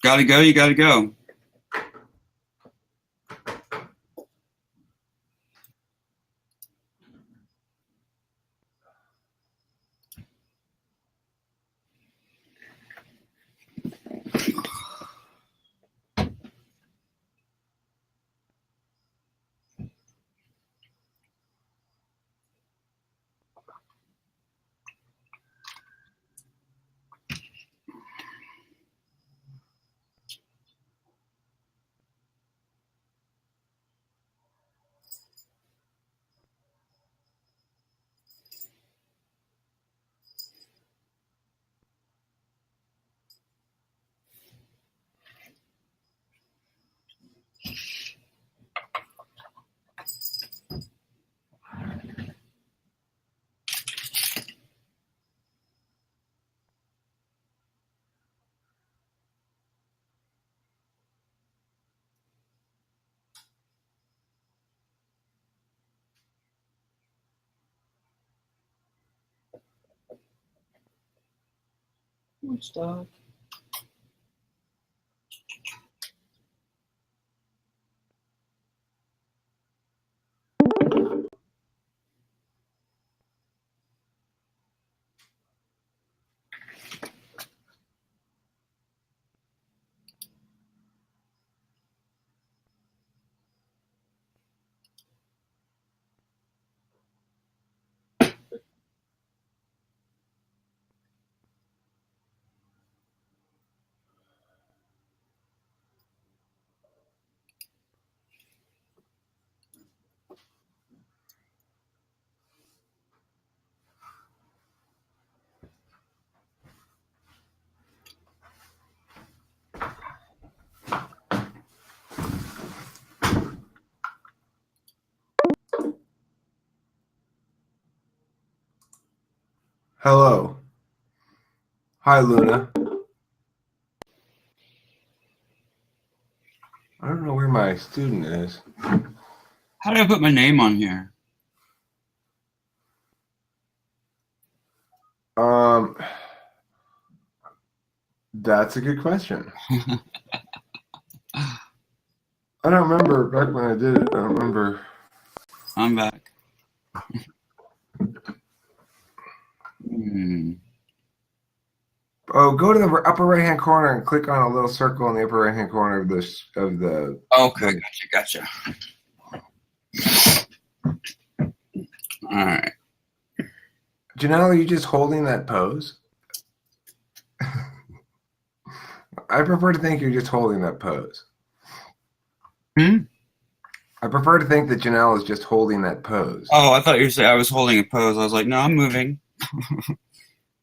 Gotta go, you gotta go. Stop. Hello. Hi, Luna. I don't know where my student is. How do I put my name on here? That's a good question. I don't remember back when I did it. I don't remember. I'm back. Oh, go to the upper right-hand corner and click on a little circle in the upper right-hand corner of this Okay, gotcha. All right. Janelle, are you just holding that pose? I prefer to think you're just holding that pose. I prefer to think that Janelle is just holding that pose. Oh, I thought you said I was holding a pose. I was like, no, I'm moving.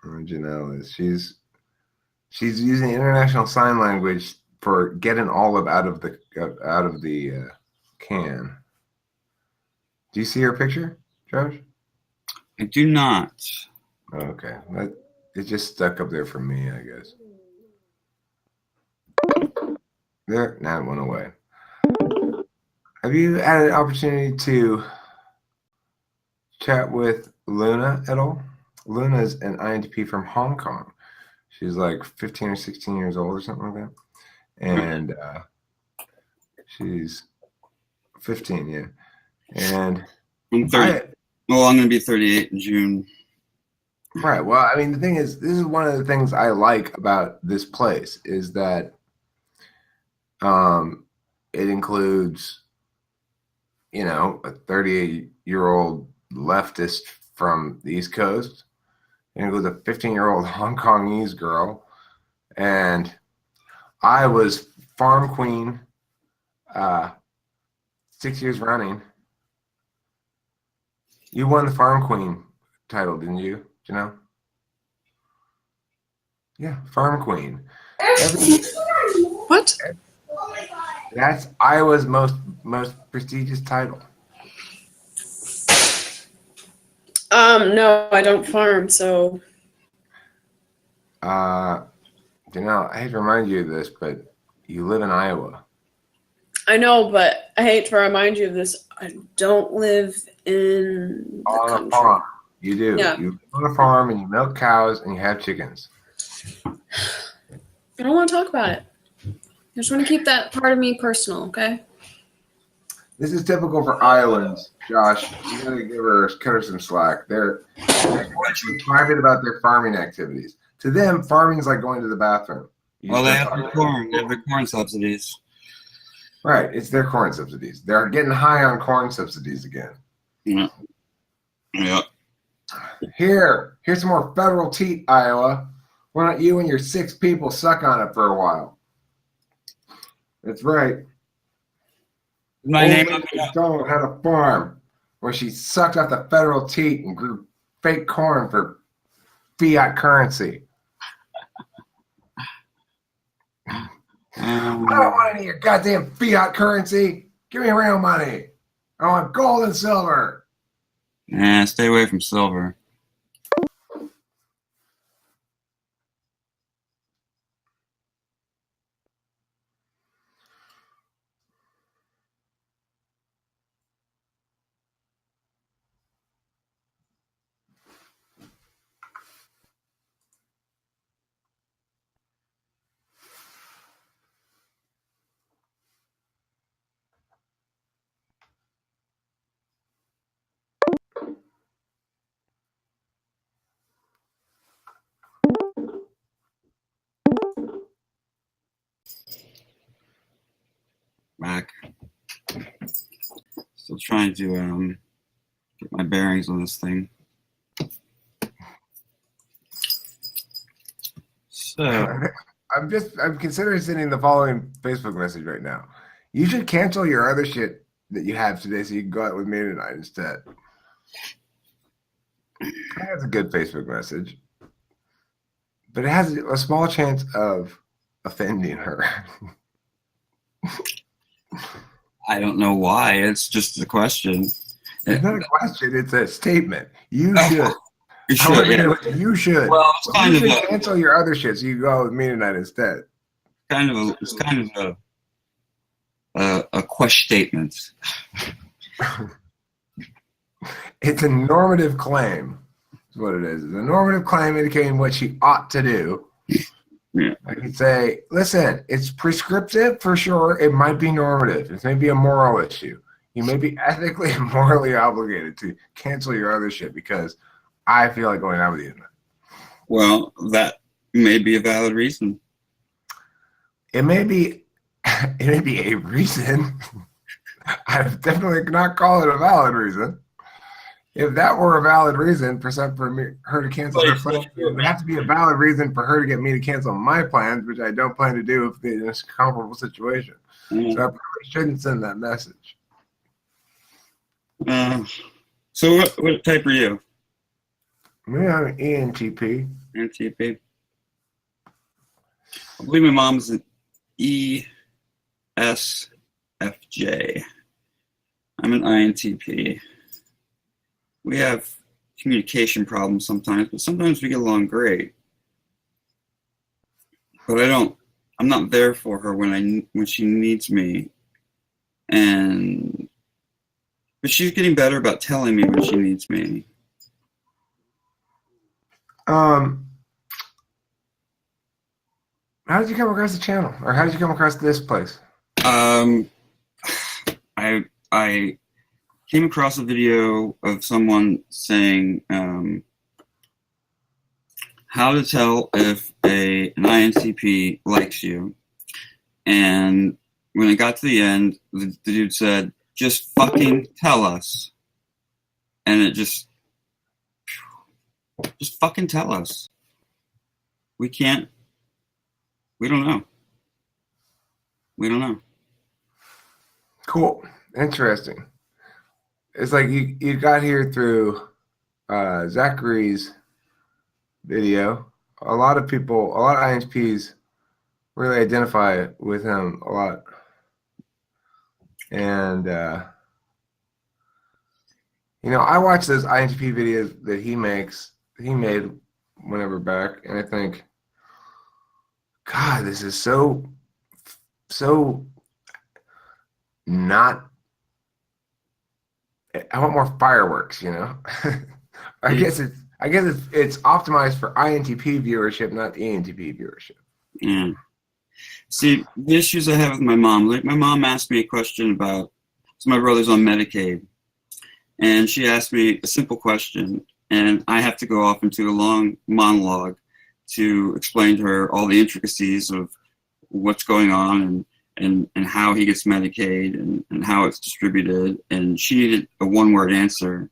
Janelle is. She's using international sign language for getting olive out of the can. Do you see her picture, Josh? I do not. Okay, it just stuck up there for me, I guess. There, now it went away. Have you had an opportunity to chat with Luna at all? Luna is an INTP from Hong Kong. She's like 15 or 16 years old or something like that. And she's 15, yeah. And I'm 30. Well, I'm going to be 38 in June. Right. Well, I mean, the thing is, this is one of the things I like about this place is that it includes, a 38-year-old leftist from the East Coast. It includes a 15-year-old Hong Kongese girl. And I was farm queen 6 years running. You won the farm queen title, didn't you, Janelle? Yeah, farm queen. What? That's Iowa's most prestigious title. No, I don't farm, so. Janelle, I hate to remind you of this, but you live in Iowa. I know, but I hate to remind you of this. I don't live in the on country. A farm. You do. Yeah. You live on a farm and you milk cows and you have chickens. I don't want to talk about it. just want to keep that part of me personal, okay? This is typical for Iowans, Josh. You gotta cut her some slack. They're private about their farming activities. To them, farming is like going to the bathroom. Well, they have the corn. They have the corn subsidies. Right, it's their corn subsidies. They're getting high on corn subsidies again. Yeah. Yeah. Here's some more federal teat, Iowa. Why don't you and your 6 people suck on it for a while? That's right. My name Old MacDonald had a farm where she sucked out the federal teat and grew fake corn for fiat currency. I don't want any of your goddamn fiat currency. Give me real money. I want gold and silver. Yeah, stay away from silver. Back. Still trying to get my bearings on this thing. So I'm considering sending the following Facebook message right now. You should cancel your other shit that you have today so you can go out with me tonight instead. That's a good Facebook message. But it has a small chance of offending her. I don't know why. It's just a question. It's not a question. It's a statement. You should. You should. Yeah. You should. Well, it's kind you of should cancel your other shit so you can go out with me tonight instead. It's kind of a question statement. It's a normative claim. Is what it is. It's a normative claim indicating what she ought to do. Yeah. I can say, listen, it's prescriptive for sure. It might be normative. It may be a moral issue. You may be ethically and morally obligated to cancel your other shit because I feel like going out with you tonight. Well, that may be a valid reason. It may be a reason. I definitely cannot call it a valid reason. If that were a valid reason for her to cancel her plans, it would have to be a valid reason for her to get me to cancel my plans, which I don't plan to do if it's in a comparable situation. So I probably shouldn't send that message. So what type are you? Me, I'm an ENTP. NTP. I believe my mom's an ESFJ. I'm an INTP. We have communication problems sometimes, but sometimes we get along great. But I'm not there for her when she needs me. But she's getting better about telling me when she needs me. How did you come across the channel? Or how did you come across this place? I came across a video of someone saying how to tell if an INTP likes you. And when it got to the end, the dude said, just fucking tell us. And it just fucking tell us. We don't know. We don't know. Cool. Interesting. It's like you got here through Zachary's video. A lot of INTPs really identify with him a lot. And, I watch those INTP videos that he made whenever back, and I think, God, this is so not. I want more fireworks, I guess it's optimized for INTP viewership, not ENTP viewership. Yeah. See, the issues I have with my mom, like my mom asked me a question about, so my brother's on Medicaid, and she asked me a simple question, and I have to go off into a long monologue to explain to her all the intricacies of what's going on and how he gets Medicaid and how it's distributed. And she needed a one-word answer.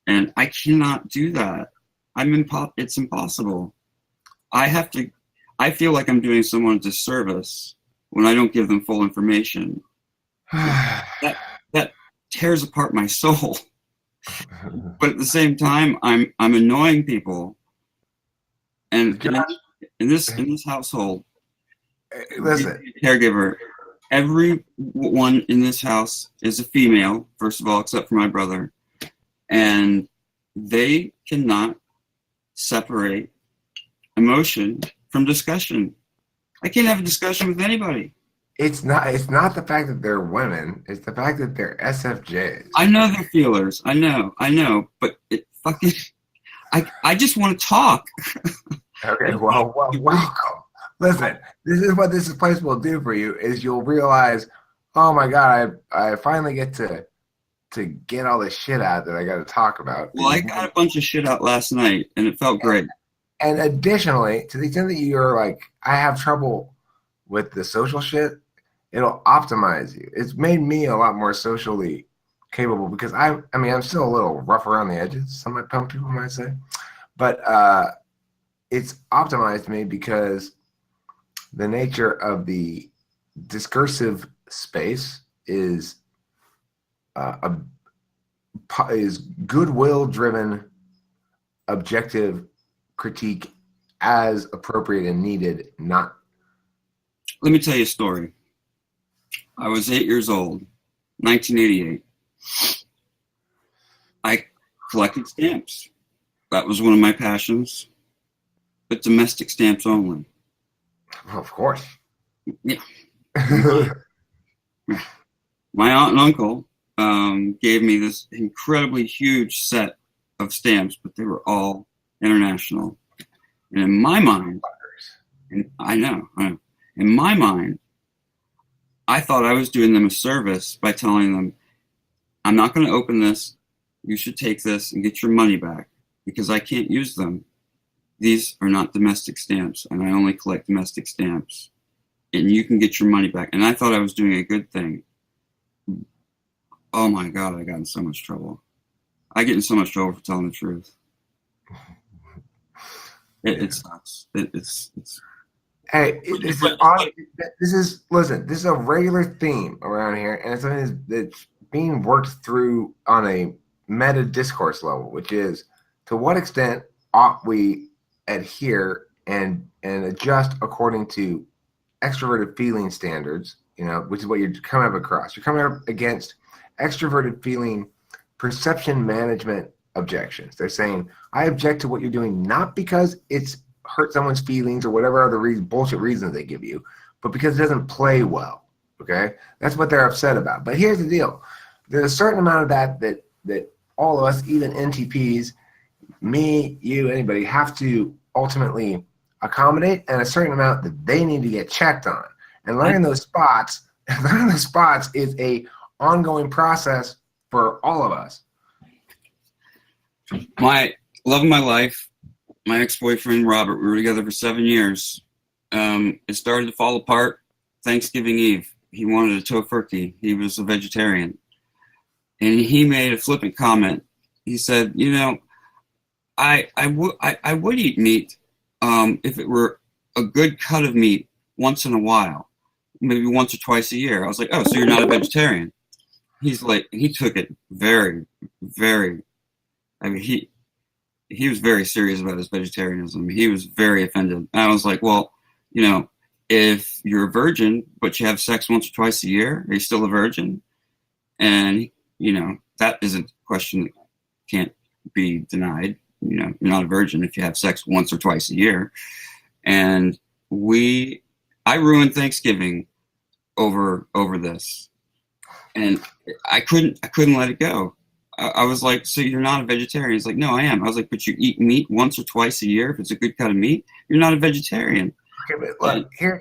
And I cannot do that. It's impossible. I feel like I'm doing someone a disservice when I don't give them full information. That tears apart my soul. But at the same time, I'm annoying people. And in this household, Listen, caregiver, everyone in this house is a female, first of all, except for my brother, and they cannot separate emotion from discussion. I can't have a discussion with anybody. it's not the fact that they're women, it's the fact that they're SFJs. I know they're feelers. I know, but it fucking. I just want to talk. Okay, well, welcome. Listen, this is what this place will do for you, is you'll realize, oh my God, I finally get to get all this shit out that I got to talk about. Well, I got a bunch of shit out last night, and it felt great. And additionally, to the extent that you're like, I have trouble with the social shit, it'll optimize you. It's made me a lot more socially capable because I mean, I'm still a little rough around the edges, some people might say, but it's optimized me because the nature of the discursive space is is goodwill-driven, objective critique as appropriate and needed. Not. Let me tell you a story. I was 8 years old, 1988. I collected stamps. That was one of my passions, but domestic stamps only. Well, of course. Yeah. My aunt and uncle gave me this incredibly huge set of stamps, but they were all international. And in my mind, and I know, in my mind, I thought I was doing them a service by telling them, I'm not going to open this. You should take this and get your money back because I can't use them. These are not domestic stamps, and I only collect domestic stamps. And you can get your money back. And I thought I was doing a good thing. Oh my God, I got in so much trouble. I get in so much trouble for telling the truth. It sucks. It's Hey, this is a regular theme around here, and it's something that's being worked through on a meta discourse level, which is to what extent ought we adhere and adjust according to extroverted feeling standards, which is what you're coming up across. You're coming up against extroverted feeling perception management objections. They're saying, I object to what you're doing, not because it's hurt someone's feelings or whatever other bullshit reasons they give you, but because it doesn't play well. Okay? That's what they're upset about. But here's the deal. There's a certain amount of that all of us, even NTPs, me, you, anybody, have to ultimately accommodate, and a certain amount that they need to get checked on. And learning those spots is a ongoing process for all of us. My love of my life, my ex-boyfriend Robert, we were together for 7 years. It started to fall apart Thanksgiving Eve. He wanted a tofurkey. He was a vegetarian. And he made a flippant comment. He said, I would eat meat if it were a good cut of meat once in a while, maybe once or twice a year. I was like, oh, so you're not a vegetarian? He's like, he took it very, very, I mean, he was very serious about his vegetarianism. He was very offended. And I was like, well, if you're a virgin, but you have sex once or twice a year, are you still a virgin? And, that isn't a question that can't be denied. You're not a virgin if you have sex once or twice a year. And I ruined Thanksgiving over this. And I couldn't let it go. I was like, so you're not a vegetarian? He's like, no, I am. I was like, but you eat meat once or twice a year if it's a good cut of meat? You're not a vegetarian. Okay, but look, here